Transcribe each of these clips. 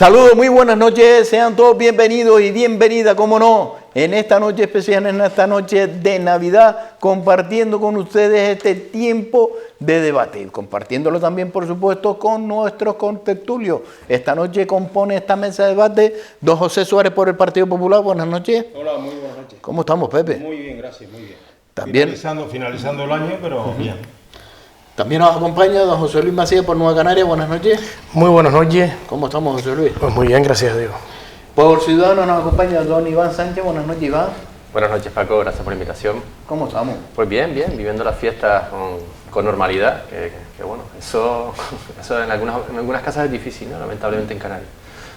Saludos, muy buenas noches, sean todos bienvenidos y bienvenidas, como no, en esta noche especial, en esta noche de Navidad, compartiendo con ustedes este tiempo de debate y compartiéndolo también, por supuesto, con nuestros contertulios. Esta noche compone esta mesa de debate don José Suárez por el Partido Popular. Buenas noches. Hola, muy buenas noches. ¿Cómo estamos, Pepe? Muy bien, gracias, muy bien. También. Finalizando el año, pero bien. También nos acompaña don José Luis Macías por Nueva Canaria. Buenas noches. Muy buenas noches. ¿Cómo estamos, José Luis? Pues muy bien, gracias a Dios. Por Ciudadanos nos acompaña don Iván Sánchez. Buenas noches, Iván. Buenas noches, Paco, gracias por la invitación. ¿Cómo estamos? Pues bien, viviendo las fiestas con normalidad, que bueno, eso en algunas casas es difícil, ¿no? Lamentablemente en Canarias.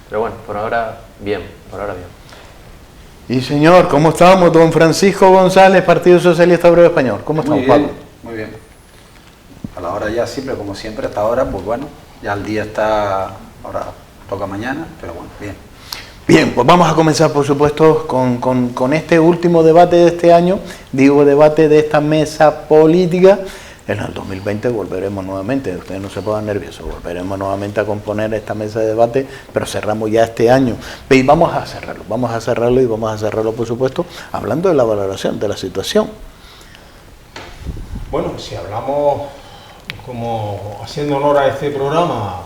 Pero bueno, por ahora bien. Y señor, ¿cómo estamos? Don Francisco González, Partido Socialista Obrero Español. ¿Cómo estamos, Pablo? Muy bien. A la hora ya siempre, como siempre, hasta ahora, pues bueno, ya el día está, ahora toca mañana, pero bueno, bien. Bien, pues vamos a comenzar, por supuesto, con este último debate de este año, digo debate de esta mesa política. En el 2020 volveremos nuevamente, ustedes no se pongan nerviosos, volveremos nuevamente a componer esta mesa de debate, pero cerramos ya este año. Y vamos a cerrarlo, por supuesto, hablando de la valoración de la situación. Bueno, si hablamos, como haciendo honor a este programa,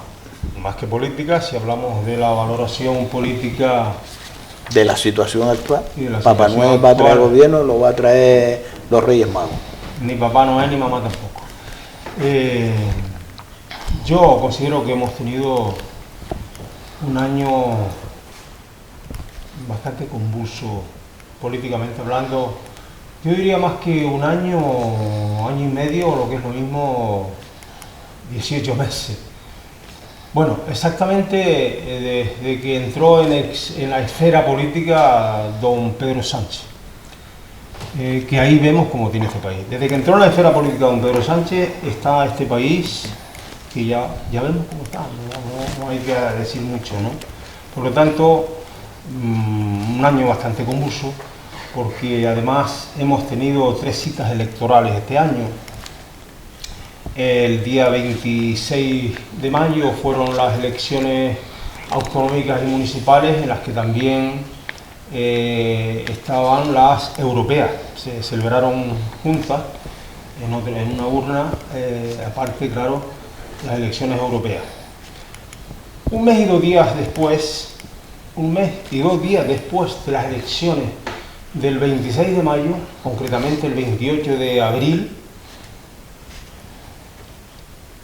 más que política, si hablamos de la valoración política de la situación actual, la Papá situación Noel va a traer actual, gobierno, lo va a traer los Reyes Magos. Ni Papá Noel ni mamá tampoco. Yo considero que hemos tenido un año bastante convulso políticamente hablando. Yo diría más que un año y medio, o lo que es lo mismo, 18 meses. Bueno, exactamente desde que entró en la esfera política don Pedro Sánchez, que ahí vemos cómo tiene este país. Desde que entró en la esfera política don Pedro Sánchez está este país que ya vemos cómo está, no hay que decir mucho, ¿no? Por lo tanto, un año bastante convulso, porque además hemos tenido 3 citas electorales este año. El día 26 de mayo fueron las elecciones autonómicas y municipales, en las que también estaban las europeas. Se celebraron juntas en una urna, aparte, claro, las elecciones europeas. Un mes y 2 días después de las elecciones del 26 de mayo, concretamente el 28 de abril,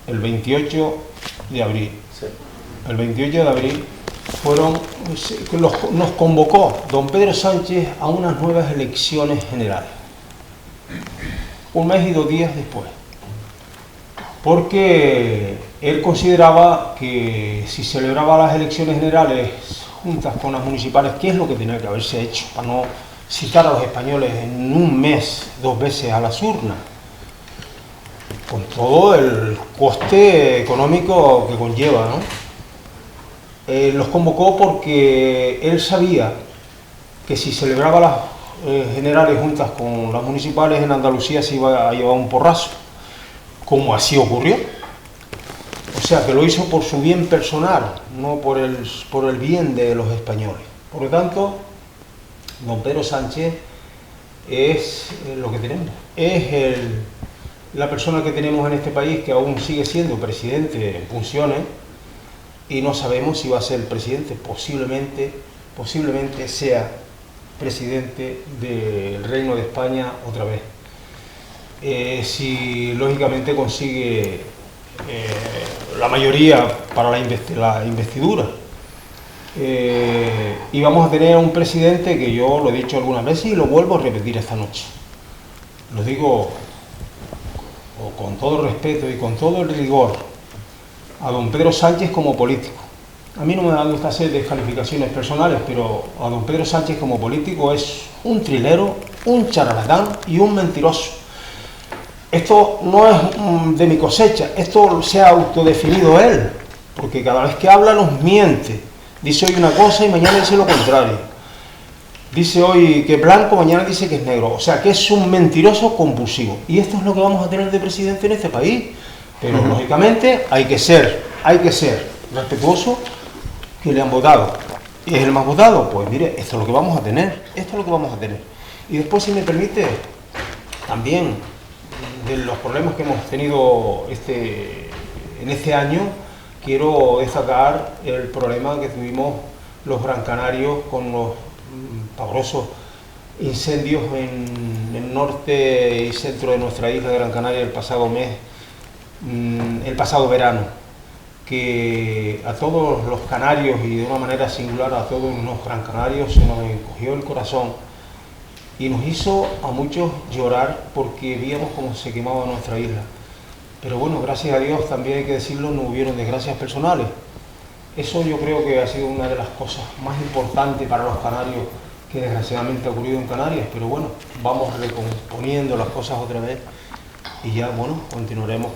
el 28 de abril nos convocó don Pedro Sánchez a unas nuevas elecciones generales. Un mes y 2 días después. Porque él consideraba que si celebraba las elecciones generales juntas con las municipales, ¿qué es lo que tenía que haberse hecho para no citar a los españoles en un mes 2 veces a las urnas? Con todo el coste económico que conlleva, ¿no? Los convocó porque él sabía que si celebraba las generales juntas con las municipales en Andalucía se iba a llevar un porrazo, como así ocurrió. O sea, que lo hizo por su bien personal, no por el bien de los españoles. Por lo tanto, don Pedro Sánchez es lo que tenemos, es la persona que tenemos en este país, que aún sigue siendo presidente en funciones, y no sabemos si va a ser presidente, posiblemente sea presidente del Reino de España otra vez. Si lógicamente consigue la mayoría para la investidura. Y vamos a tener un presidente que yo lo he dicho algunas veces y lo vuelvo a repetir esta noche. Lo digo con todo el respeto y con todo el rigor a don Pedro Sánchez como político. A mí no me gusta hacer descalificaciones personales, pero a don Pedro Sánchez como político es un trilero, un charlatán y un mentiroso. Esto no es de mi cosecha, esto se ha autodefinido él, porque cada vez que habla nos miente. Dice hoy una cosa y mañana dice lo contrario. Dice hoy que es blanco, mañana dice que es negro. O sea, que es un mentiroso compulsivo. Y esto es lo que vamos a tener de presidente en este país. Pero lógicamente hay que ser respetuoso, que le han votado. ¿Y es el más votado? Pues mire, esto es lo que vamos a tener, esto es lo que vamos a tener. Y después, si me permite, también de los problemas que hemos tenido en este año, quiero destacar el problema que tuvimos los Gran Canarios con los pavorosos incendios en el norte y centro de nuestra isla de Gran Canaria el pasado verano, que a todos los canarios y de una manera singular a todos los gran canarios se nos encogió el corazón y nos hizo a muchos llorar porque víamos cómo se quemaba nuestra isla. Pero bueno, gracias a Dios, también hay que decirlo, no hubieron desgracias personales. Eso yo creo que ha sido una de las cosas más importantes para los canarios que desgraciadamente ha ocurrido en Canarias, pero bueno, vamos recomponiendo las cosas otra vez y ya, bueno, continuaremos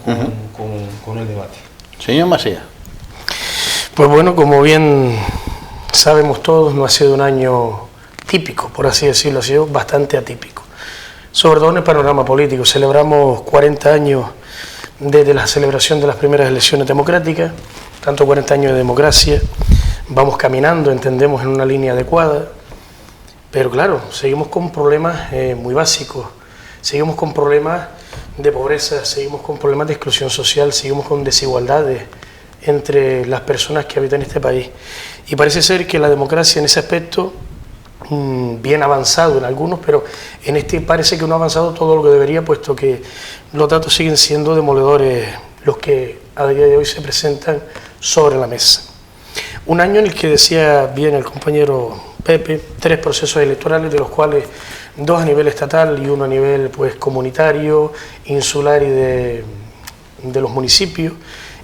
con el debate. Señor Macías. Pues bueno, como bien sabemos todos, no ha sido un año típico, por así decirlo, ha sido bastante atípico. Sobre todo en el panorama político. Celebramos 40 años desde la celebración de las primeras elecciones democráticas, tanto 40 años de democracia, vamos caminando, entendemos, en una línea adecuada, pero claro, seguimos con problemas muy básicos, seguimos con problemas de pobreza, seguimos con problemas de exclusión social, seguimos con desigualdades entre las personas que habitan este país. Y parece ser que la democracia en ese aspecto, bien avanzado en algunos, pero en este parece que no ha avanzado todo lo que debería, puesto que los datos siguen siendo demoledores los que a día de hoy se presentan sobre la mesa. Un año en el que decía bien el compañero Pepe, 3 procesos electorales, de los cuales 2 a nivel estatal y 1 a nivel pues comunitario, insular y de los municipios,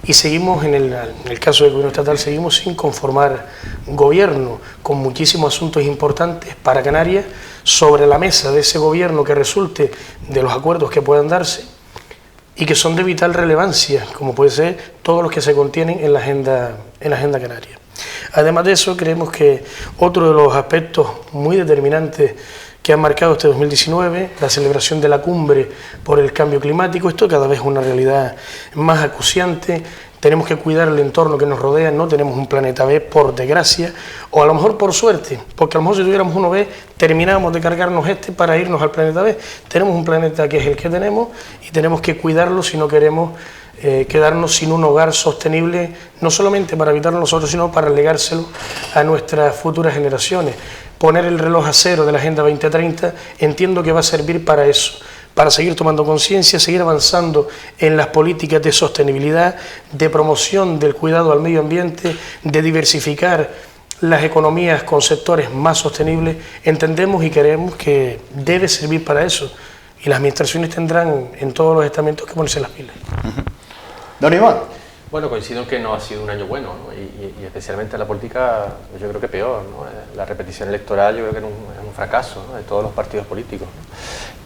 y seguimos en el caso del gobierno estatal, seguimos sin conformar gobierno, con muchísimos asuntos importantes para Canarias sobre la mesa de ese gobierno que resulte de los acuerdos que puedan darse y que son de vital relevancia, como puede ser todos los que se contienen en la agenda canaria. Además de eso, creemos que otro de los aspectos muy determinantes que han marcado este 2019, la celebración de la cumbre por el cambio climático, esto cada vez es una realidad más acuciante. Tenemos que cuidar el entorno que nos rodea, no tenemos un planeta B, por desgracia, o a lo mejor por suerte, porque a lo mejor si tuviéramos uno B, terminábamos de cargarnos para irnos al planeta B. Tenemos un planeta que es el que tenemos y tenemos que cuidarlo si no queremos quedarnos sin un hogar sostenible, no solamente para habitarlo nosotros, sino para legárselo a nuestras futuras generaciones. Poner el reloj a cero de la Agenda 2030 entiendo que va a servir para eso, para seguir tomando conciencia, seguir avanzando en las políticas de sostenibilidad, de promoción del cuidado al medio ambiente, de diversificar las economías con sectores más sostenibles. Entendemos y creemos que debe servir para eso, y las administraciones tendrán en todos los estamentos que ponerse las pilas. Don Iván. Bueno, coincido en que no ha sido un año bueno, ¿no? y especialmente en la política yo creo que peor, ¿no? La repetición electoral yo creo que es un fracaso, ¿no?, de todos los partidos políticos, ¿no?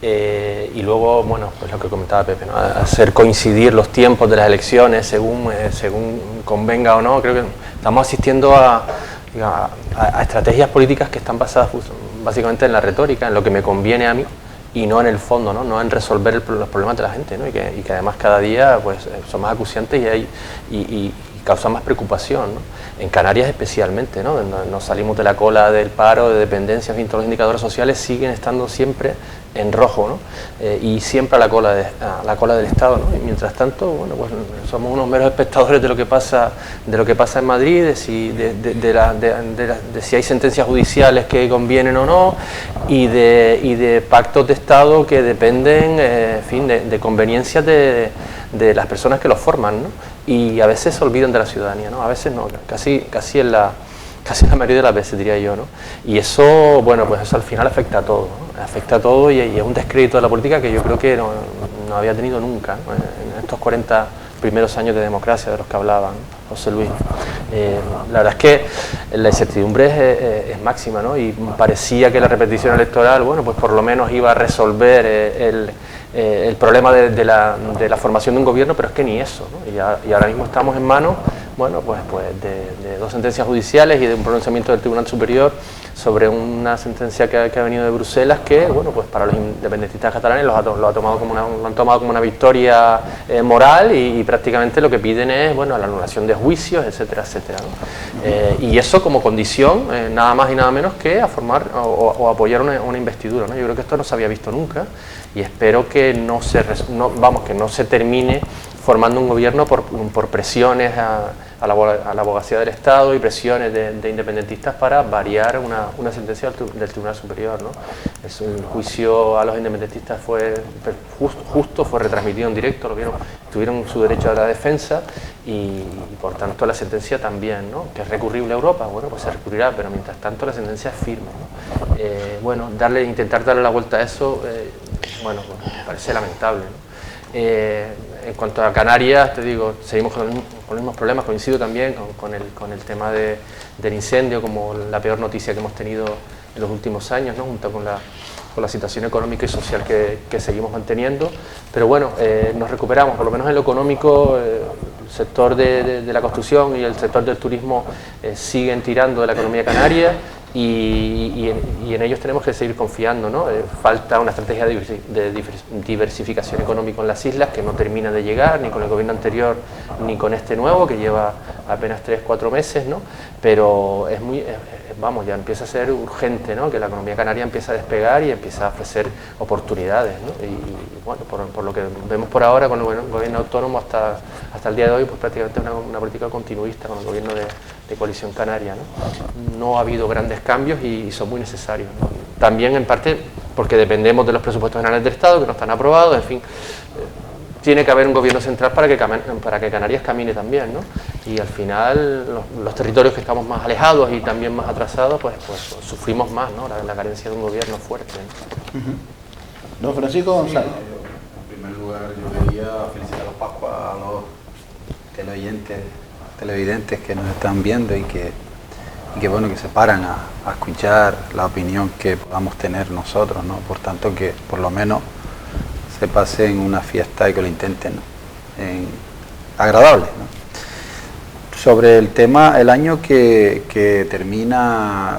Y luego, bueno, pues lo que comentaba Pepe, ¿no?, hacer coincidir los tiempos de las elecciones según convenga o no. Creo que estamos asistiendo a estrategias políticas que están basadas básicamente en la retórica, en lo que me conviene a mí, y no en el fondo, no en resolver los problemas de la gente, ¿no? y que además cada día pues son más acuciantes y causan más preocupación, ¿no? En Canarias especialmente, ¿no? No salimos de la cola del paro, de dependencia, en fin, todos los indicadores sociales siguen estando siempre en rojo, ¿no? Y siempre a la cola del Estado, ¿no? Y mientras tanto, bueno, pues somos unos meros espectadores de lo que pasa en Madrid, de si hay sentencias judiciales que convienen o no, y de pactos de Estado que dependen, en fin, de conveniencias de las personas que los forman, ¿no? Y a veces se olvidan de la ciudadanía, ¿no? A veces no, casi en la mayoría de las veces, diría yo, ¿no? Y eso, bueno, pues eso al final afecta a todo, ¿no? Afecta a todo y es un descrédito de la política que yo creo que no había tenido nunca, ¿no?, en estos 40 primeros años de democracia de los que hablaban José Luis. La verdad es que la incertidumbre es máxima, ¿no? Y parecía que la repetición electoral, bueno, pues por lo menos iba a resolver el problema de la formación de un gobierno, pero es que ni eso, ¿no? Y ahora mismo estamos en manos, bueno, pues de 2 sentencias judiciales y de un pronunciamiento del Tribunal Superior sobre una sentencia que ha venido de Bruselas que, bueno, pues para los independentistas catalanes lo han tomado como una victoria moral y prácticamente lo que piden es, bueno, la anulación de juicios, etcétera, etcétera, ¿no? Y eso como condición, nada más y nada menos que a formar o apoyar una investidura, ¿no? Yo creo que esto no se había visto nunca y espero que no se termine formando un gobierno por presiones a la abogacía del Estado y presiones de independentistas para variar una sentencia del Tribunal Superior, ¿no? El juicio a los independentistas fue justo, fue retransmitido en directo, tuvieron su derecho a la defensa y por tanto la sentencia también, ¿no? Que es recurrible a Europa, bueno, pues se recurrirá, pero mientras tanto la sentencia es firme, ¿no? Intentar darle la vuelta a eso, bueno, pues me parece lamentable, ¿no? En cuanto a Canarias, te digo, seguimos con los mismos problemas, coincido también con el tema del incendio como la peor noticia que hemos tenido en los últimos años, ¿no? Junto con la situación económica y social que seguimos manteniendo, pero bueno, nos recuperamos, por lo menos en lo económico, el sector de la construcción y el sector del turismo siguen tirando de la economía canaria. Y en ellos tenemos que seguir confiando, ¿no? Falta una estrategia de diversificación económica en las islas que no termina de llegar, ni con el gobierno anterior, ni con este nuevo, que lleva apenas 3-4 meses, ¿no? Pero ya empieza a ser urgente, ¿no? Que la economía canaria empiece a despegar y empiece a ofrecer oportunidades, ¿no? Y bueno, por lo que vemos por ahora con el gobierno autónomo hasta el día de hoy, pues prácticamente una política continuista con el gobierno de coalición canaria, ¿no? No ha habido grandes cambios y son muy necesarios, ¿no? También en parte porque dependemos de los presupuestos generales del Estado que no están aprobados, en fin, tiene que haber un gobierno central para que Canarias camine también, ¿no? Y al final los territorios que estamos más alejados y también más atrasados, pues sufrimos más, ¿no? La carencia de un gobierno fuerte, ¿no? Don Francisco González. En primer lugar, yo quería felicitar a Pascua, a los televidentes que nos están viendo y que bueno, que se paran a escuchar la opinión que podamos tener nosotros, ¿no? Por tanto, que por lo menos se pasen una fiesta y que lo intenten, ¿no? Agradable, ¿no? Sobre el tema, el año que termina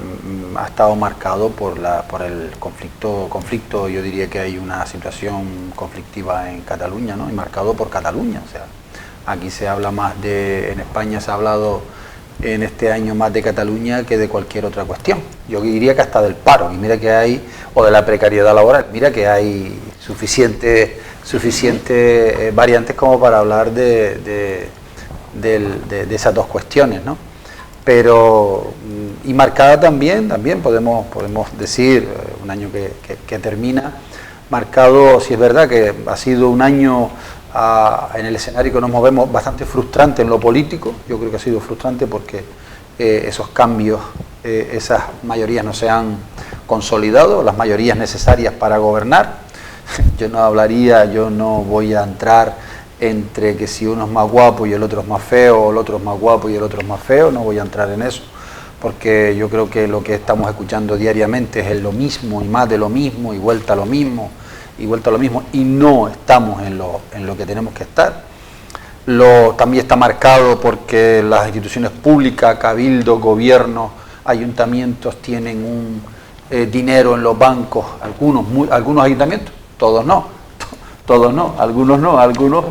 ha estado marcado por el conflicto, yo diría que hay una situación conflictiva en Cataluña, ¿no? Y marcado por Cataluña, o sea, aquí se habla más en España se ha hablado en este año más de Cataluña que de cualquier otra cuestión. Yo diría que hasta del paro, y mira que hay, o de la precariedad laboral, mira que hay suficiente variantes como para hablar de esas dos cuestiones, ¿no? Pero, y marcada también podemos decir, un año que termina, marcado, si es verdad que ha sido un año en el escenario que nos movemos bastante frustrante en lo político. Yo creo que ha sido frustrante porque esos cambios, esas mayorías no se han consolidado, las mayorías necesarias para gobernar. Yo no voy a entrar entre que si uno es más guapo y el otro es más feo, o el otro es más guapo y el otro es más feo, no voy a entrar en eso, porque yo creo que lo que estamos escuchando diariamente es lo mismo y más de lo mismo y vuelta a lo mismo y no estamos en lo que tenemos que estar. También está marcado porque las instituciones públicas, cabildo, gobierno, ayuntamientos tienen un dinero en los bancos, algunos ayuntamientos, todos no, algunos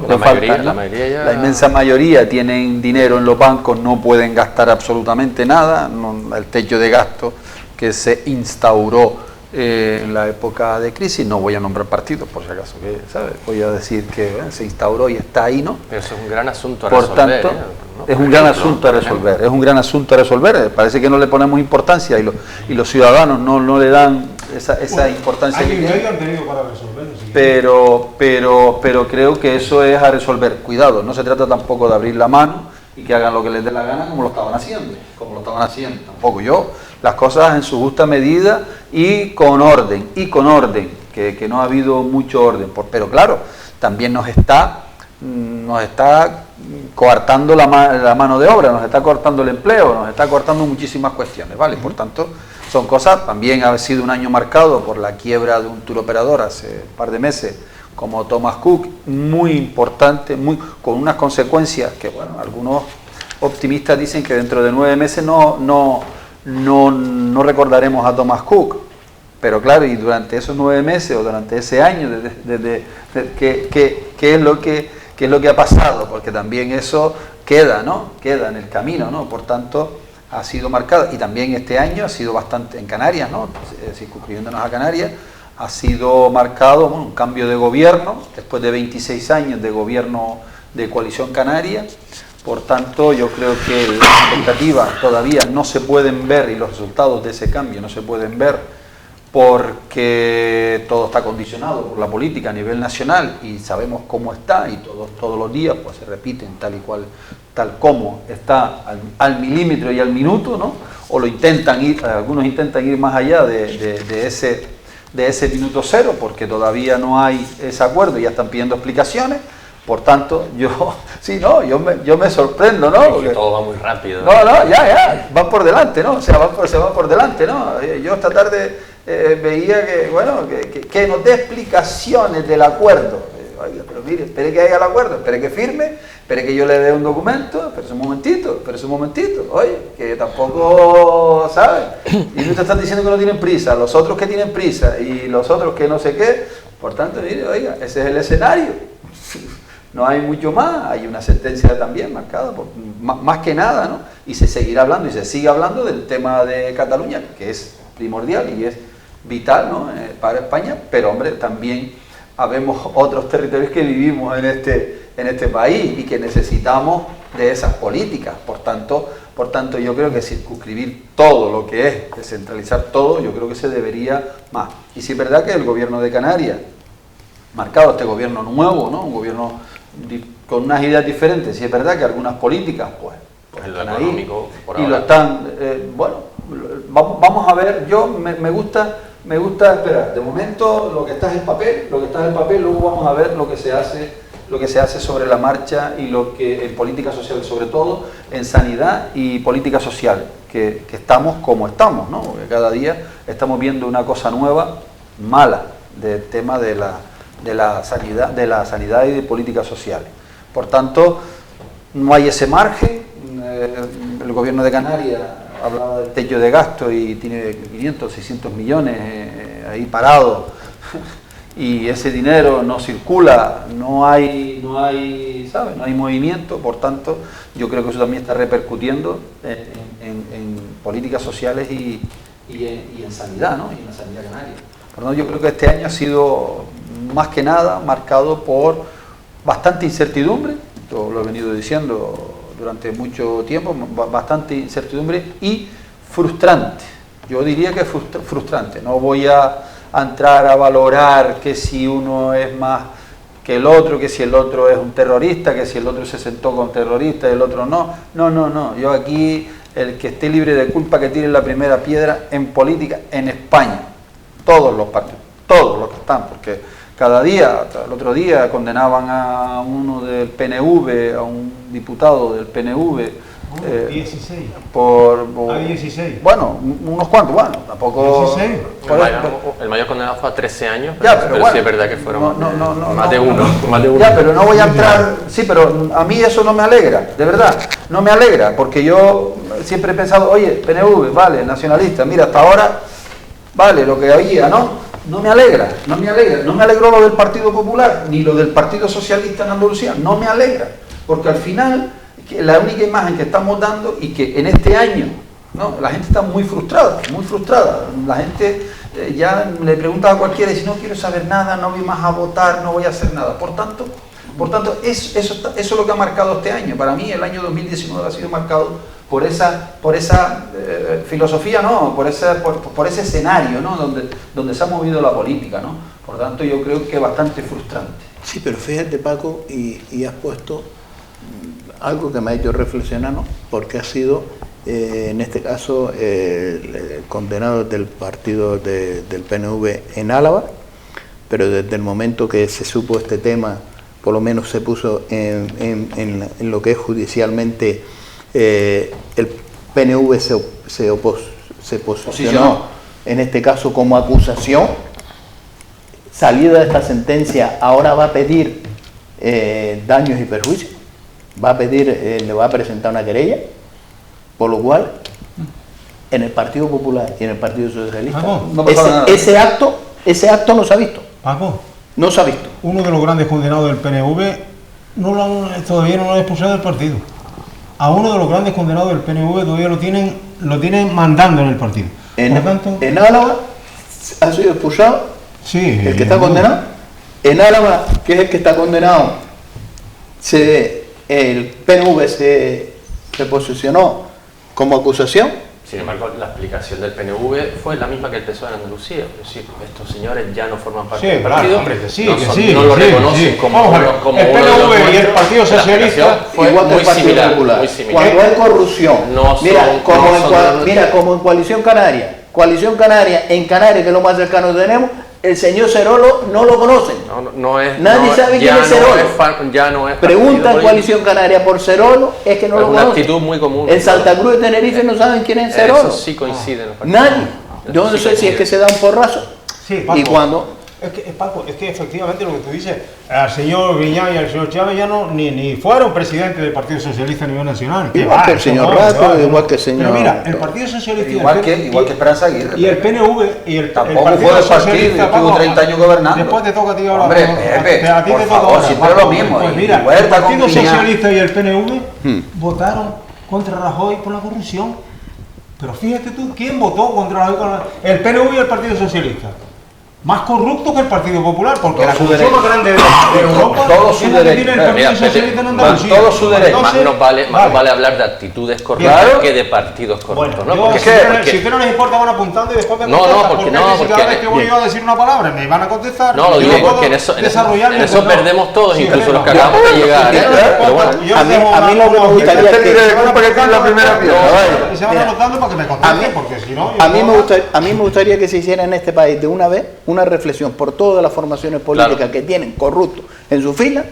le faltan, ¿no? La inmensa mayoría tienen dinero en los bancos, no pueden gastar absolutamente nada, el techo de gasto que se instauró en la época de crisis, no voy a nombrar partidos por si acaso, ¿sabes? Voy a decir que se instauró y está ahí, ¿no? Pero eso es un gran asunto a por resolver. Tanto, ¿no? Es un gran asunto a resolver, parece que no le ponemos importancia y los ciudadanos no le dan esa importancia. Hay han tenido para resolverlo. ¿Sí? Pero creo que eso es a resolver. Cuidado, no se trata tampoco de abrir la mano y que hagan lo que les dé la gana como lo estaban haciendo. Tampoco las cosas en su justa medida y con orden, que no ha habido mucho orden. Pero claro, también nos está coartando la mano de obra, nos está cortando el empleo, nos está cortando muchísimas cuestiones, ¿vale? Por tanto, son cosas, también ha sido un año marcado por la quiebra de un turoperador hace un par de meses, como Thomas Cook, muy importante, con unas consecuencias que, bueno, algunos optimistas dicen que dentro de 9 meses no no recordaremos a Thomas Cook. Pero claro, y durante esos 9 meses o durante ese año, ¿qué es lo que ha pasado? Porque también eso queda, ¿no? Queda en el camino, ¿no? Por tanto, ha sido marcado. Y también este año ha sido bastante, en Canarias, ¿no? Circunscribiéndonos a Canarias, ha sido marcado, bueno, un cambio de gobierno, después de 26 años de gobierno de coalición canaria. Por tanto, yo creo que las expectativas todavía no se pueden ver y los resultados de ese cambio no se pueden ver, porque todo está condicionado por la política a nivel nacional y sabemos cómo está, y todos los días pues se repiten tal y cual, tal como está al milímetro y al minuto, ¿no? O lo intentan ir, algunos intentan ir más allá de ese minuto cero, porque todavía no hay ese acuerdo y ya están pidiendo explicaciones. Por tanto, yo me sorprendo, ¿no? Porque todo va muy rápido. No, ya, van por delante, ¿no? O sea, se van por delante, ¿no? Yo esta tarde veía que nos dé explicaciones del acuerdo. Oiga, pero mire, espere que haya el acuerdo, espere que firme, espere que yo le dé un documento, espere un momentito, oye, que tampoco, ¿sabe? Y usted están diciendo que no tienen prisa, los otros que tienen prisa y los otros que no sé qué. Por tanto, mire, oiga, ese es el escenario. No hay mucho más, hay una sentencia también marcada, más que nada, ¿no? Y se seguirá hablando y se sigue hablando del tema de Cataluña, que es primordial y es vital, ¿no? Para España, pero hombre, también habemos otros territorios que vivimos en este país y que necesitamos de esas políticas. Por tanto, yo creo que circunscribir todo lo que es, descentralizar todo, yo creo que se debería más. Y si es verdad que el gobierno de Canarias, marcado este gobierno nuevo, ¿no? Un gobierno con unas ideas diferentes, si es verdad que algunas políticas pues están ahí y lo están, vamos a ver. Yo me gusta esperar, de momento lo que está en el papel, luego vamos a ver lo que se hace sobre la marcha y lo que en política social, sobre todo en sanidad y política social, que estamos como estamos, ¿no? Porque cada día estamos viendo una cosa nueva, mala, del tema de la sanidad y de políticas sociales. Por tanto, no hay ese margen. El gobierno de Canarias hablaba del techo de gasto y tiene 500, 600 millones ahí parados y ese dinero no circula, no hay movimiento. Por tanto, yo creo que eso también está repercutiendo en políticas sociales y en sanidad, ¿no? Y en la sanidad canaria. Por tanto, yo creo que este año ha sido más que nada marcado por bastante incertidumbre, yo lo he venido diciendo durante mucho tiempo, bastante incertidumbre y frustrante. Yo diría que frustrante. No voy a entrar a valorar que si uno es más que el otro, que si el otro es un terrorista, que si el otro se sentó con terroristas y el otro no. No. Yo aquí, el que esté libre de culpa, que tire la primera piedra en política en España. Todos los partidos, todos los que están, porque cada día, el otro día condenaban a uno del PNV, a un diputado del PNV, 16. Por 16. Bueno, unos cuantos, bueno, tampoco... 16. El mayor condenado fue a 13 años, pero bueno, sí es verdad que fueron más de uno. Ya, pero no voy a entrar... Sí, pero a mí eso no me alegra, de verdad, no me alegra, porque yo siempre he pensado, oye, PNV, vale, nacionalista, mira, hasta ahora, vale, lo que había, ¿no? No me alegra, no me alegró lo del Partido Popular, ni lo del Partido Socialista en Andalucía, no me alegra, porque al final, la única imagen que estamos dando, y que en este año, ¿no? La gente está muy frustrada, la gente ya le pregunta a cualquiera y dice, no quiero saber nada, no voy más a votar, no voy a hacer nada. Por tanto, eso es lo que ha marcado este año. Para mí el año 2019 ha sido marcado por esa filosofía, ¿no? Por ese escenario, ¿no? donde se ha movido la política, ¿no? Por tanto, yo creo que es bastante frustrante. Sí, pero fíjate, Paco, y has puesto algo que me ha hecho reflexionar, ¿no? Porque ha sido, en este caso, el condenado del partido del PNV en Álava, pero desde el momento que se supo este tema, por lo menos se puso en lo que es judicialmente, el PNV se posicionó, en este caso, como acusación. Salida de esta sentencia, ahora va a pedir daños y perjuicios, le va a presentar una querella, por lo cual en el Partido Popular y en el Partido Socialista, no pasaba nada. ese acto no se ha visto. Paco, No se ha visto. uno de los grandes condenados del PNV todavía no lo han expulsado del partido. A uno de los grandes condenados del PNV todavía lo tienen mandando en el partido. En Álava ha sido expulsado sí, el que está condenado. En Álava, que es el que está condenado, el PNV se posicionó como acusación. Sin embargo, la explicación del PNV fue la misma que el PSOE en Andalucía. Es decir, estos señores ya no forman parte del partido, hombre, que sí, no lo reconocen como el uno de PNV los y el Partido Socialista fue igual que muy el Partido similar, Popular. muy similar. Cuando hay corrupción, como en Coalición Canaria, en Canarias, que es lo más cercano que tenemos, el señor Cerolo no lo conocen. Nadie sabe quién es Cerolo. Pregunta en Coalición Canaria por Cerolo, es que no lo conocen. Es una actitud muy común. En Santa Cruz de Tenerife no saben quién es Cerolo. Eso sí coincide en los partidos. Nadie. Yo no sé si es que se da un porrazo. Sí, Paco, y cuando... Paco, es que efectivamente lo que tú dices, al señor Griñán y al señor Chávez ya ni fueron presidentes del Partido Socialista a nivel nacional. Igual que el señor Rato, igual que el señor... Pero mira, el Partido Socialista... Igual que Esperanza Aguirre. Y el PNV y el tampoco Partido fue del partido, Socialista, estuvo 30 años gobernando. Después te toca a ti ahora. Hombre, Pepe, a ti por te toca favor, ahora. siempre lo mismo. Pues Y mira, Huerta el Partido con Griñán. Socialista y el PNV votaron contra Rajoy por la corrupción. Pero fíjate tú, ¿quién votó contra Rajoy? El PNV y el Partido Socialista. Más corrupto que el Partido Popular, porque la corrupción más grande de Europa todo su es la que derecho. tiene el Partido Socialista en Andalucía. todo su derecho. Entonces, Más vale hablar de actitudes correctas que de partidos corruptos, ¿no? Yo, Porque si a ustedes no les importa, van apuntando y después me contestan. porque cada vez que voy yo a decir una palabra me van a contestar. No, lo digo yo porque en eso perdemos todos, Sí, incluso los que no. acabamos de llegar. Pero bueno, a mí lo que me gustaría es que... Se van anotando para que me contesten, porque si no... A mí me gustaría que se hiciera en este país de una vez una reflexión por todas las formaciones políticas que tienen corruptos en su fila,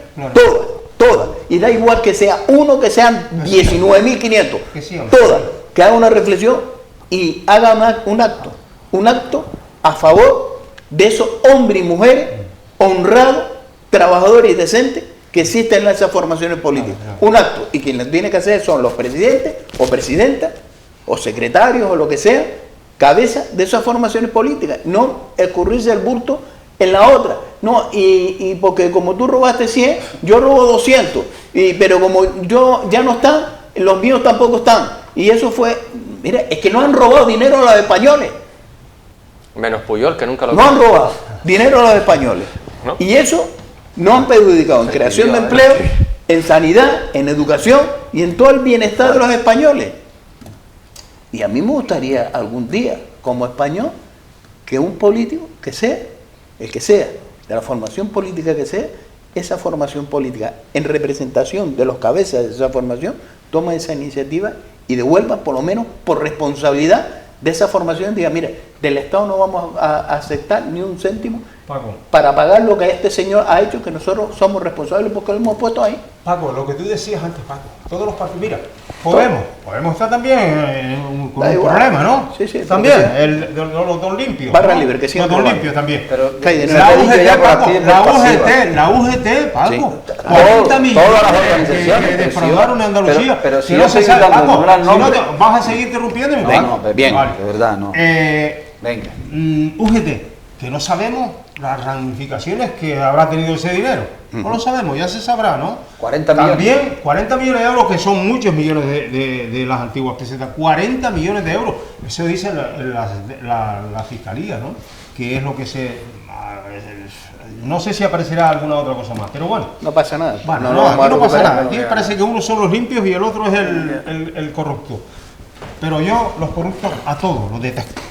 todas. Y da igual que sea uno, que sean 19.500, todas. Que haga una reflexión y haga un acto a favor de esos hombres y mujeres honrados, trabajadores y decentes que existen en esas formaciones políticas. Un acto. Y quien lo tiene que hacer son los presidentes o presidentas o secretarios o lo que sea, cabeza de esas formaciones políticas. No escurrirse el bulto en la otra. No, y porque como tú robaste 100, yo robo 200. Pero como yo ya no están, los míos tampoco están. Y eso fue... Mira, es que no han robado dinero a los españoles. menos Puyol, que nunca lo No han robado dinero a los españoles. ¿No? Y eso no han perjudicado en creación de empleo, en sanidad, en educación y en todo el bienestar de los españoles. Y a mí me gustaría algún día, como español, que un político, que sea, el que sea, de la formación política que sea, esa formación política, en representación de los cabezas de esa formación, tome esa iniciativa y devuelva, por lo menos por responsabilidad de esa formación, diga, mira, del Estado no vamos a aceptar ni un céntimo Paco, para pagar lo que este señor ha hecho, que nosotros somos responsables porque lo hemos puesto ahí. Paco, lo que tú decías antes, Paco, todos los partidos, mira, Podemos estar también con un problema, ¿no? Sí, sí. También, los dos limpios. Barra ¿no? libre, que siempre los dos van. limpios también. Pero la UGT, Paco, 40 millones todas las organizaciones que defraudaron en Andalucía. Pero si no yo se seguir sabe, dando Paco, nombrar si no nombres. vas a seguir interrumpiéndome. No, bien, Vale. de verdad, no. Venga. UGT, que no sabemos las ramificaciones que habrá tenido ese dinero. No lo sabemos, ya se sabrá, ¿no? 40 millones. También 40 millones de euros, que son muchos millones de las antiguas pesetas. 40 millones de euros. Eso dice la Fiscalía, ¿no? Que es lo que se... No sé si aparecerá alguna otra cosa más, pero bueno. No pasa nada. Bueno, aquí no pasa nada. Aquí parece que uno son los limpios y el otro es el corrupto. Pero yo los corruptos a todos los detesto.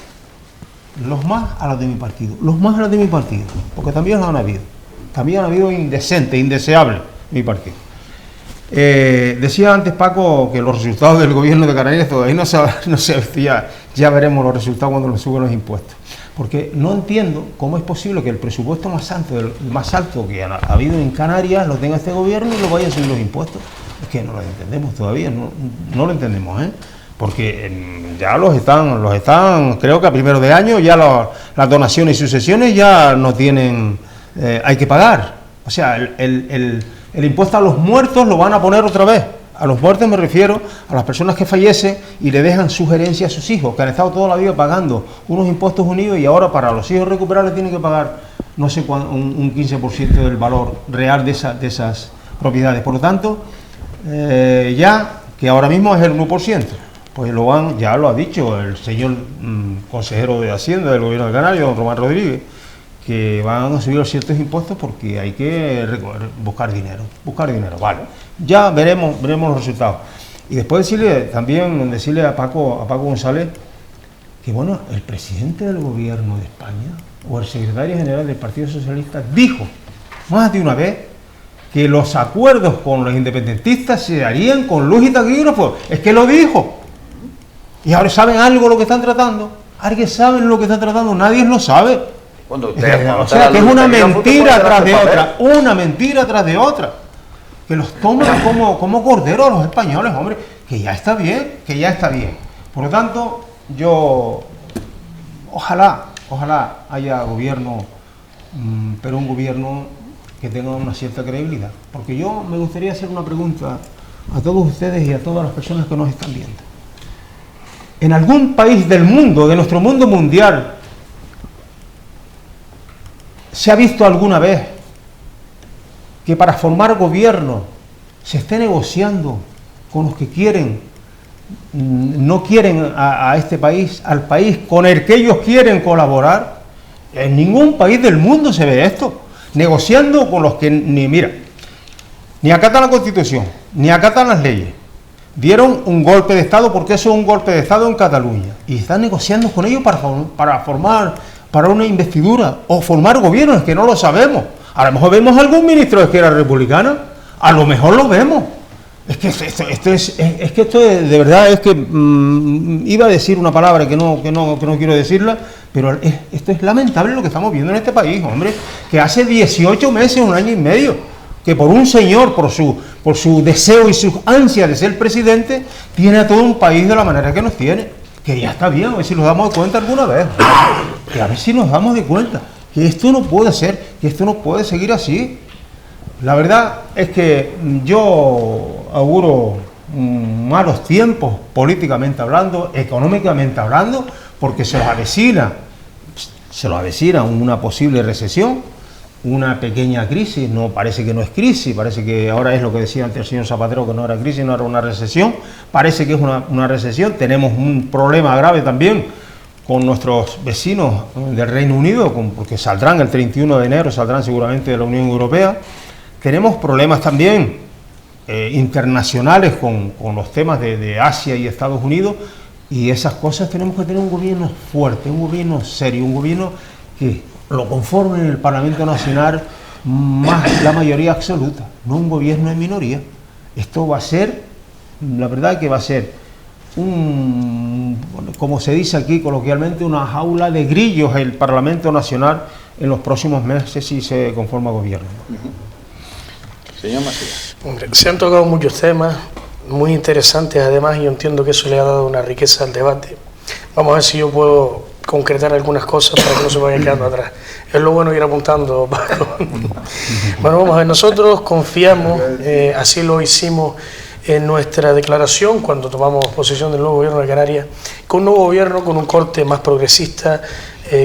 Los más a los de mi partido. Los más a los de mi partido. Porque también han habido. También han habido indecentes, indeseables en mi partido. Decía antes Paco que los resultados del gobierno de Canarias todavía no se decía. Ya veremos los resultados cuando nos suben los impuestos. Porque no entiendo cómo es posible que el presupuesto más alto que ha habido en Canarias lo tenga este gobierno y lo vaya a subir los impuestos. Es que no lo entendemos todavía, no lo entendemos, ¿eh? Porque ya los están, creo que a primero de año ya las donaciones y sucesiones ya no tienen, hay que pagar. O sea, el impuesto a los muertos lo van a poner otra vez. A los muertos me refiero a las personas que fallecen y le dejan sugerencia a sus hijos, que han estado toda la vida pagando unos impuestos unidos y ahora para los hijos recuperarles tienen que pagar, no sé cuánto, un 15% del valor real de esas propiedades. Por lo tanto, ya que ahora mismo es el 1%, pues ya lo ha dicho el señor consejero de Hacienda del Gobierno de Canarias, don Román Rodríguez, que van a subir ciertos impuestos porque hay que buscar dinero, vale. Ya veremos los resultados. Y después decirle a Paco González que, bueno, el presidente del Gobierno de España o el secretario general del Partido Socialista dijo más de una vez que los acuerdos con los independentistas se harían con luz y taquígrafos. Es que lo dijo. Y ahora ¿saben algo de lo que están tratando? ¿Alguien sabe lo que están tratando? Nadie lo sabe. O sea, que es una mentira tras de otra, una mentira tras de otra. Que los toman como corderos a los españoles, hombre, que ya está bien, Por lo tanto, ojalá haya gobierno, pero un gobierno que tenga una cierta credibilidad. Porque yo me gustaría hacer una pregunta a todos ustedes y a todas las personas que nos están viendo. En algún país del mundo, de nuestro mundo mundial, ¿se ha visto alguna vez que para formar gobierno se esté negociando con los que no quieren a este país, al país con el que ellos quieren colaborar? En ningún país del mundo se ve esto, negociando con los que ni acatan la Constitución, ni acatan las leyes. Dieron un golpe de Estado, porque eso es un golpe de Estado en Cataluña, y están negociando con ellos para una investidura o formar gobierno. Es que no lo sabemos. A lo mejor vemos algún ministro de izquierda republicana, a lo mejor lo vemos. Es que esto de verdad es que iba a decir una palabra que no quiero decirla, pero esto es lamentable lo que estamos viendo en este país, hombre, que hace 18 meses, un año y medio, que por un señor, por su deseo y su ansia de ser presidente, tiene a todo un país de la manera que nos tiene. Que ya está bien, a ver si nos damos cuenta alguna vez. Que a ver si nos damos de cuenta que esto no puede ser, que esto no puede seguir así. La verdad es que yo auguro malos tiempos, políticamente hablando, económicamente hablando, porque se lo avecina una posible recesión, una pequeña crisis. No, parece que no es crisis, parece que ahora es lo que decía antes el señor Zapatero, que no era crisis, no era una recesión, parece que es una recesión. Tenemos un problema grave también con nuestros vecinos del Reino Unido, porque saldrán el 31 de enero, saldrán seguramente de la Unión Europea. Tenemos problemas también internacionales con los temas de Asia y Estados Unidos, y esas cosas tenemos que tener un gobierno fuerte, un gobierno serio, un gobierno que lo conforme en el Parlamento Nacional más la mayoría absoluta, no un gobierno en minoría. Esto va a ser, la verdad que va a ser como se dice aquí coloquialmente, una jaula de grillos el Parlamento Nacional en los próximos meses si se conforma gobierno. Señor Macías. Hombre, se han tocado muchos temas muy interesantes, además yo entiendo que eso le ha dado una riqueza al debate. Vamos a ver si yo puedo concretar algunas cosas para que no se vayan quedando atrás. Es lo bueno ir apuntando, Paco. Bueno, vamos a ver, nosotros confiamos, así lo hicimos en nuestra declaración cuando tomamos posesión del nuevo gobierno de Canarias, con un nuevo gobierno con un corte más progresista,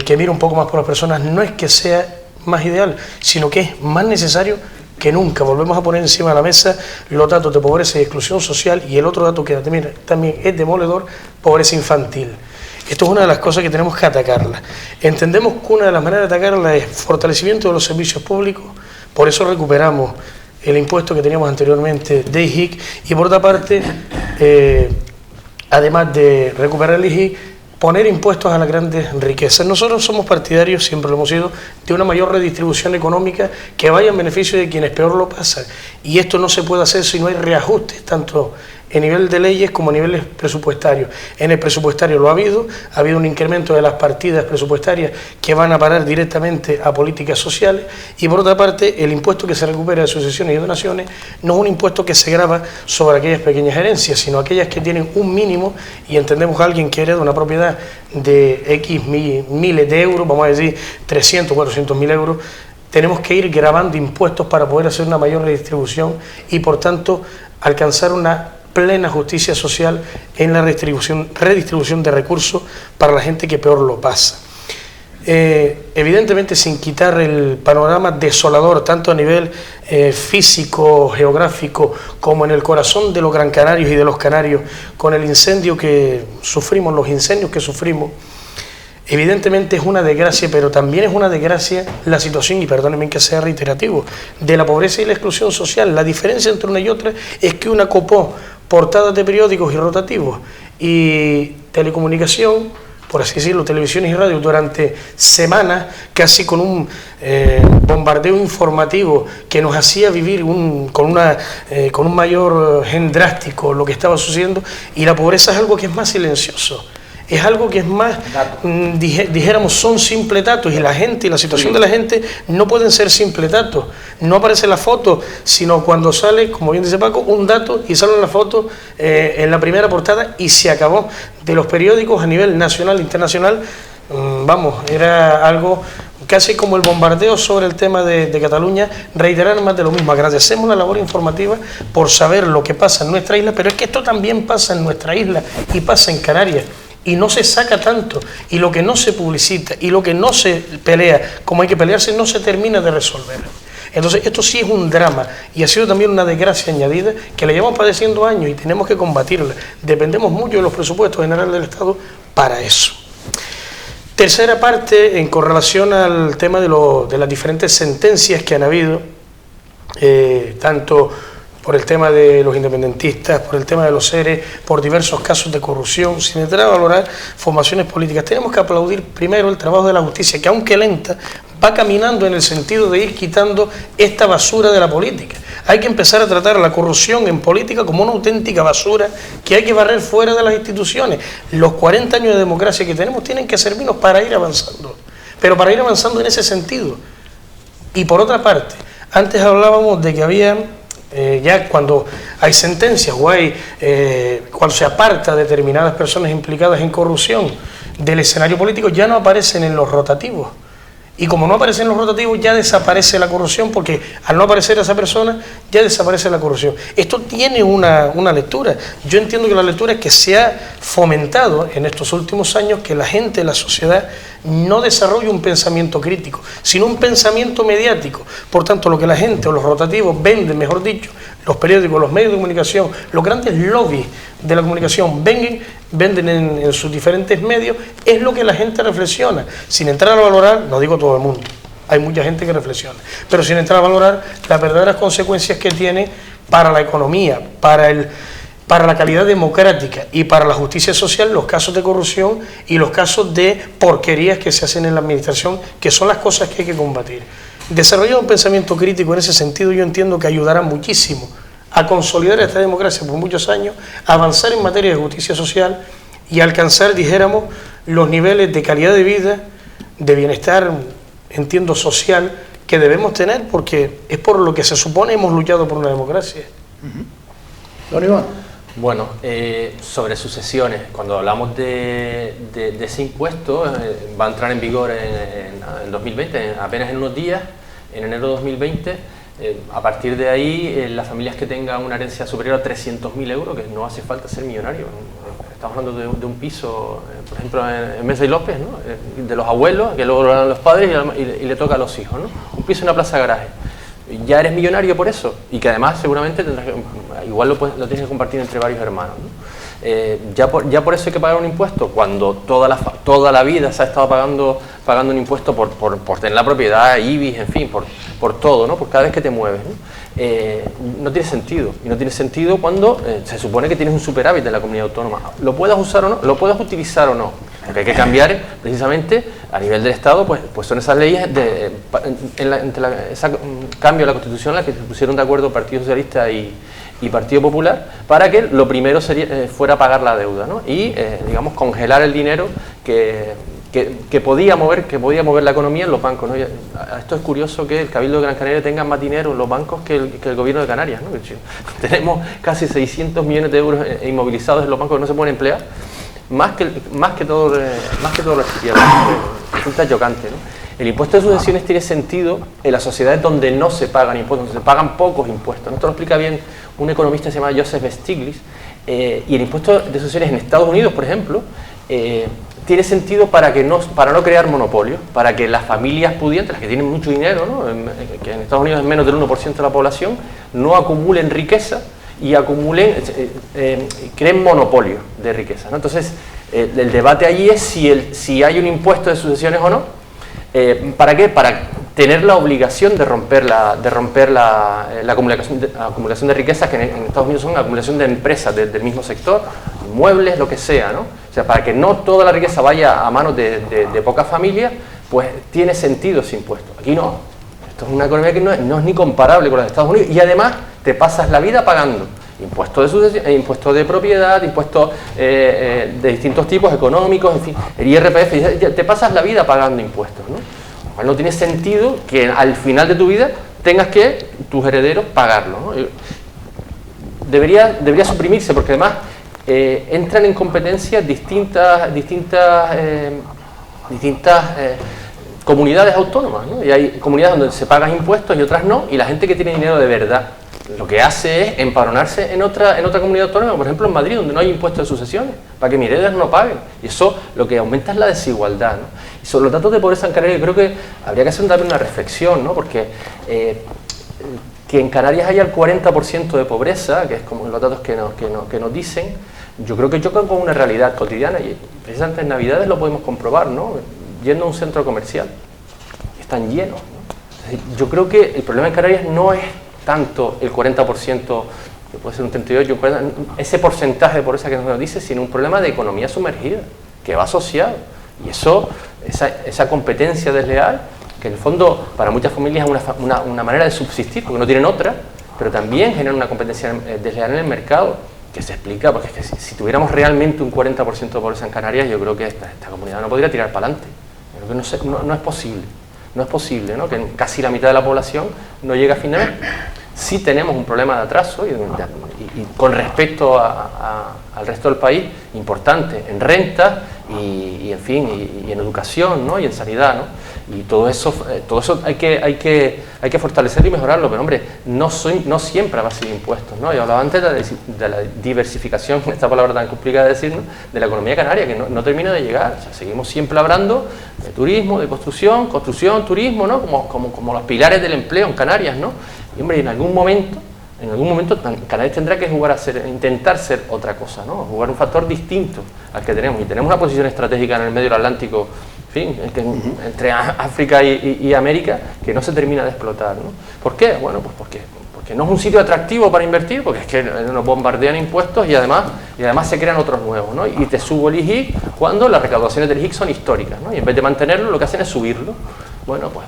que mira un poco más por las personas. No es que sea más ideal, sino que es más necesario que nunca. Volvemos a poner encima de la mesa los datos de pobreza y exclusión social, y el otro dato que también es demoledor, pobreza infantil. Esto es una de las cosas que tenemos que atacarla. Entendemos que una de las maneras de atacarla es fortalecimiento de los servicios públicos, por eso recuperamos el impuesto que teníamos anteriormente de IJIC, y por otra parte, además de recuperar el IJIC, poner impuestos a las grandes riquezas. Nosotros somos partidarios, siempre lo hemos sido, de una mayor redistribución económica que vaya en beneficio de quienes peor lo pasan, y esto no se puede hacer si no hay reajustes, tanto en nivel de leyes como a niveles presupuestarios. En el presupuestario lo ha habido un incremento de las partidas presupuestarias que van a parar directamente a políticas sociales, y por otra parte el impuesto que se recupera de sucesiones y donaciones no es un impuesto que se grava sobre aquellas pequeñas herencias, sino aquellas que tienen un mínimo, y entendemos que alguien que hereda una propiedad de X miles de euros, vamos a decir 300, 400 mil euros, tenemos que ir grabando impuestos para poder hacer una mayor redistribución y por tanto alcanzar una plena justicia social en la redistribución de recursos para la gente que peor lo pasa. Evidentemente sin quitar el panorama desolador tanto a nivel físico, geográfico, como en el corazón de los Gran Canarios y de los canarios, con el incendio que sufrimos, los incendios que sufrimos. Evidentemente es una desgracia, pero también es una desgracia la situación, y perdónenme que sea reiterativo, de la pobreza y la exclusión social. La diferencia entre una y otra es que una copó portadas de periódicos y rotativos y telecomunicación, por así decirlo, televisiones y radio, durante semanas, casi con un bombardeo informativo que nos hacía vivir con un mayor gen drástico lo que estaba sucediendo, y la pobreza es algo que es más silencioso. Es algo que es más, dijéramos, son simples datos, y la gente y la situación de la gente no pueden ser simples datos. No aparece la foto, sino cuando sale, como bien dice Paco, un dato y sale la foto en la primera portada y se acabó. De los periódicos a nivel nacional e internacional, vamos, era algo casi como el bombardeo sobre el tema de Cataluña, reiterar más de lo mismo. Agradecemos la labor informativa por saber lo que pasa en nuestra isla, pero es que esto también pasa en nuestra isla y pasa en Canarias. Y no se saca tanto, y lo que no se publicita, y lo que no se pelea como hay que pelearse, no se termina de resolver. Entonces esto sí es un drama, y ha sido también una desgracia añadida que la llevamos padeciendo años y tenemos que combatirla. Dependemos mucho de los presupuestos generales del Estado para eso. Tercera parte, en correlación al tema de las diferentes sentencias que han habido, tanto por el tema de los independentistas, por el tema de los seres, por diversos casos de corrupción, sin entrar a valorar formaciones políticas. Tenemos que aplaudir primero el trabajo de la justicia, que aunque lenta, va caminando en el sentido de ir quitando esta basura de la política. Hay que empezar a tratar la corrupción en política como una auténtica basura que hay que barrer fuera de las instituciones. Los 40 años de democracia que tenemos tienen que servirnos para ir avanzando, pero para ir avanzando en ese sentido. Y por otra parte, antes hablábamos de que había... ya cuando hay sentencias o hay, cuando se aparta determinadas personas implicadas en corrupción del escenario político, ya no aparecen en los rotativos. Y como no aparecen en los rotativos, ya desaparece la corrupción, porque al no aparecer esa persona, ya desaparece la corrupción. Esto tiene una lectura. Yo entiendo que la lectura es que se ha fomentado en estos últimos años que la gente, la sociedad, no desarrolle un pensamiento crítico, sino un pensamiento mediático. Por tanto, lo que la gente o los rotativos venden, mejor dicho, los periódicos, los medios de comunicación, los grandes lobbies de la comunicación venden en sus diferentes medios, es lo que la gente reflexiona, sin entrar a valorar, no digo todo el mundo, hay mucha gente que reflexiona, pero sin entrar a valorar las verdaderas consecuencias que tiene para la economía, para la calidad democrática y para la justicia social, los casos de corrupción y los casos de porquerías que se hacen en la administración, que son las cosas que hay que combatir. Desarrollar un pensamiento crítico en ese sentido, yo entiendo que ayudará muchísimo a consolidar esta democracia por muchos años, a avanzar en materia de justicia social y alcanzar, dijéramos, los niveles de calidad de vida, de bienestar, entiendo, social, que debemos tener, porque es por lo que se supone hemos luchado por una democracia. Don Iván. Bueno, sobre sucesiones, cuando hablamos de ese impuesto, va a entrar en vigor en 2020, apenas en unos días, en enero de 2020. A partir de ahí, las familias que tengan una herencia superior a 300.000 euros, que no hace falta ser millonario, estamos hablando de un piso, por ejemplo, en Mesa y López, ¿no? De los abuelos, que luego lo dan los padres y le toca a los hijos, ¿no? Un piso en una plaza garaje. Ya eres millonario por eso, y que además seguramente igual lo tienes que compartir entre varios hermanos, ¿no? Ya por eso hay que pagar un impuesto, cuando toda la vida se ha estado pagando un impuesto por tener la propiedad, IBIS, en fin, por todo, ¿no? Por cada vez que te mueves, ¿no? No tiene sentido, y no tiene sentido cuando se supone que tienes un superávit de la comunidad autónoma. Lo puedas usar o no, lo puedas utilizar o no, porque hay que cambiar precisamente a nivel del Estado, pues son esas leyes ese cambio a la Constitución en la que se pusieron de acuerdo Partido Socialista y Partido Popular, para que lo primero fuera pagar la deuda, ¿no? Y digamos congelar el dinero que podía mover la economía en los bancos, ¿no? Esto es curioso que el Cabildo de Gran Canaria tenga más dinero en los bancos que el gobierno de Canarias, ¿no? Tenemos casi 600 millones de euros inmovilizados en los bancos que no se pueden emplear, más que todo lo exterior. Resulta chocante, ¿no? El impuesto de sucesiones tiene sentido en las sociedades donde no se pagan impuestos, donde se pagan pocos impuestos. Esto lo explica bien un economista que se llama Joseph Stiglitz. Y el impuesto de sucesiones en Estados Unidos, por ejemplo, tiene sentido para no crear monopolios, para que las familias pudientes, las que tienen mucho dinero, ¿no? Que en Estados Unidos es menos del 1% de la población, no acumulen riqueza y creen monopolios de riqueza, ¿no? Entonces, el debate allí es si hay un impuesto de sucesiones o no. ¿Para qué? Para tener la obligación de romper la acumulación de riquezas, que en Estados Unidos son acumulación de empresas del mismo sector, inmuebles, lo que sea, ¿no? O sea, para que no toda la riqueza vaya a manos de pocas familias, pues tiene sentido ese impuesto. Aquí no. Esto es una economía que no es ni comparable con la de Estados Unidos, y además te pasas la vida pagando impuestos de sucesión, impuestos de propiedad, impuestos de distintos tipos económicos, en fin, el IRPF, te pasas la vida pagando impuestos, ¿no? Lo cual no tiene sentido que al final de tu vida tengas que tus herederos pagarlo, ¿no? Debería suprimirse, porque además entran en competencia distintas comunidades autónomas, ¿no? Y hay comunidades donde se pagan impuestos y otras no, y la gente que tiene dinero de verdad lo que hace es empadronarse en otra comunidad autónoma, por ejemplo en Madrid, donde no hay impuesto de sucesiones, para que mis herederos no paguen. Y eso lo que aumenta es la desigualdad, ¿no? Y sobre los datos de pobreza en Canarias, yo creo que habría que hacer también una reflexión, ¿no? Porque que en Canarias haya el 40% de pobreza, que es como los datos que nos dicen, yo creo que chocan con una realidad cotidiana, y precisamente en Navidades lo podemos comprobar, ¿no? Yendo a un centro comercial, están llenos, ¿no? Entonces, yo creo que el problema en Canarias no es tanto el 40%, que puede ser un 38, ese porcentaje de pobreza que nos dice, sino un problema de economía sumergida, que va asociado. Y esa competencia desleal, que en el fondo para muchas familias es una manera de subsistir, porque no tienen otra, pero también genera una competencia desleal en el mercado, que se explica, porque es que si tuviéramos realmente un 40% de pobreza en Canarias, yo creo que esta comunidad no podría tirar para adelante. Yo creo que no es posible. No es posible, ¿no? Que casi la mitad de la población no llega a fin de mes. Sí tenemos un problema de atraso y con respecto al resto del país, importante en renta y en fin, y en educación, ¿no? Y en sanidad, ¿no? Y todo eso hay que fortalecerlo y mejorarlo, pero hombre, no siempre a base de impuestos, ¿no? Yo hablaba antes de la diversificación, esta palabra tan complicada de decir, ¿no? De la economía canaria, que no termina de llegar. O sea, seguimos siempre hablando de turismo, de construcción, turismo, ¿no? Como los pilares del empleo en Canarias, ¿no? Y hombre, en algún momento Canarias tendrá que intentar ser otra cosa, ¿no? Jugar un factor distinto al que tenemos. Y tenemos una posición estratégica en el medio del Atlántico, en fin, entre África y América, que no se termina de explotar, ¿no? ¿Por qué? Bueno, pues porque no es un sitio atractivo para invertir, porque es que nos bombardean impuestos y además se crean otros nuevos, ¿no? Y te subo el IGIC cuando las recaudaciones del IGIC son históricas, ¿no? Y en vez de mantenerlo, lo que hacen es subirlo. Bueno, pues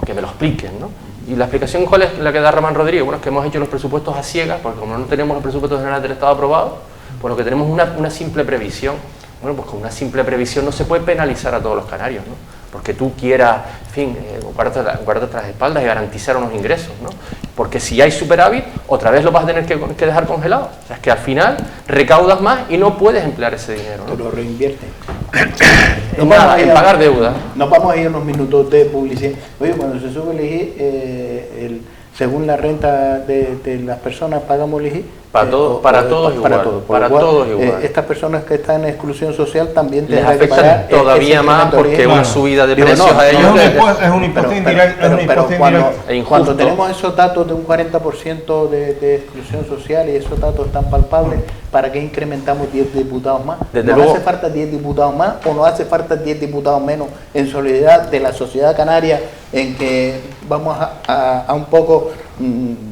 que me lo expliquen, ¿no? Y la explicación, ¿cuál es la que da Román Rodríguez? Bueno, es que hemos hecho los presupuestos a ciegas, porque como no tenemos los presupuestos generales del Estado aprobados, pues lo que tenemos es una simple previsión. Bueno, pues con una simple previsión no se puede penalizar a todos los canarios, ¿no? Porque tú quieras, en fin, guardarte las espaldas y garantizar unos ingresos, ¿no? Porque si hay superávit, otra vez lo vas a tener que dejar congelado. O sea, es que al final recaudas más y no puedes emplear ese dinero, ¿no? Te lo reinvierten. En pagar deuda. Nos vamos a ir unos minutos de publicidad. Oye, cuando se sube el IGI, según la renta de las personas, ¿pagamos el IGI? Para todos igual. Estas personas que están en exclusión social también les afectan todavía más, porque una subida de precios a ellos es un impuesto indirecto. Pero cuando tenemos esos datos de un 40% de exclusión social y esos datos tan palpables, ¿para qué incrementamos 10 diputados más? ¿Nos hace falta 10 diputados más o nos hace falta 10 diputados menos en solidaridad de la sociedad canaria, en que vamos a un poco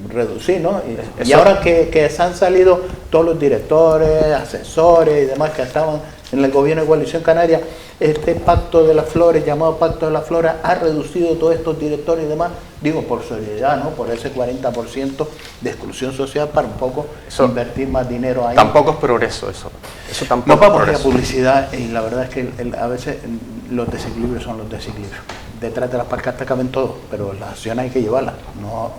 reducir, ¿no? Y ahora que se han salido todos los directores, asesores y demás que estaban en el gobierno de Coalición Canaria, este pacto de las flores, llamado pacto de las flores, ha reducido todos estos directores y demás, digo, por solidaridad, ¿no? Por ese 40% de exclusión social, para un poco invertir más dinero ahí. Tampoco es progreso eso tampoco. Nos vamos a ir a publicidad y la verdad es que a veces los desequilibrios son los desequilibrios. Detrás de las pancartas caben todos, pero las acciones hay que llevarlas, no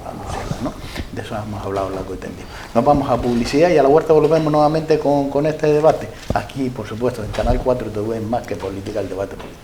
anunciarlas, ¿no? De eso hemos hablado largo y tendido. Nos vamos a publicidad y a la vuelta volvemos nuevamente con este debate. Aquí, por supuesto, en Canal 4 TV, Más que Política, el debate político.